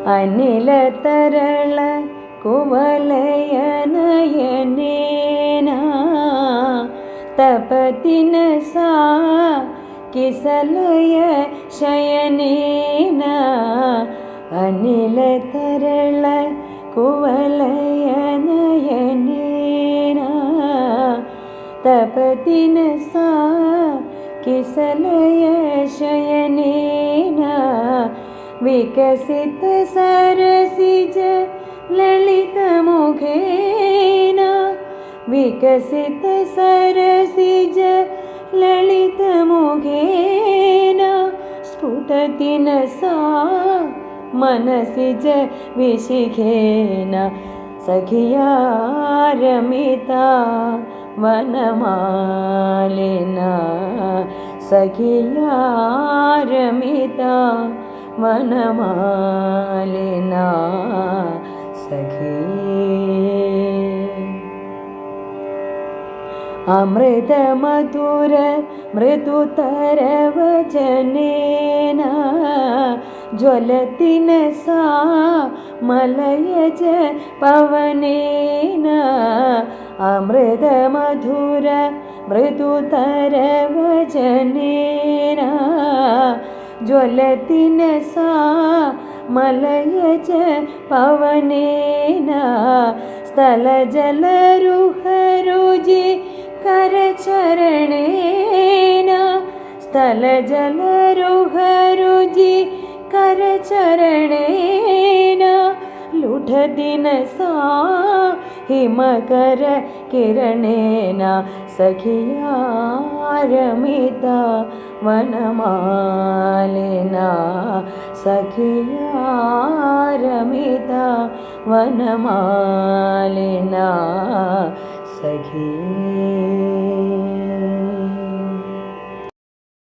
अनिल तरल कुवलय नयनेना तपतिन सा किसलय शयनेना अनिल तरल कुवलय नयनेना तपतिन सा किसलय शयनेना विकसित सरसिज ललित मुखेना विकसित सरसिज ललित मुखेना स्फुटतिन सा मनसिज विशिखेना सखिया रमिता वनमालिना सखिया रमिता वनमालिना सखी अमृत मधुर मृदुतर वचनेना ज्वलतिन सा मलयज पवनेना अमृत मधुर मृदुतर वचनेना ज्वलतिन सा मलयज पवनेना स्थल जल रुहरुजि करचरणेना स्थल जल रुहरुजि करचरणेना लुठतिन सा हिमकर किरणेना सखिया रमिता वनमालिना सखिया रमिता वनमालिना सखी।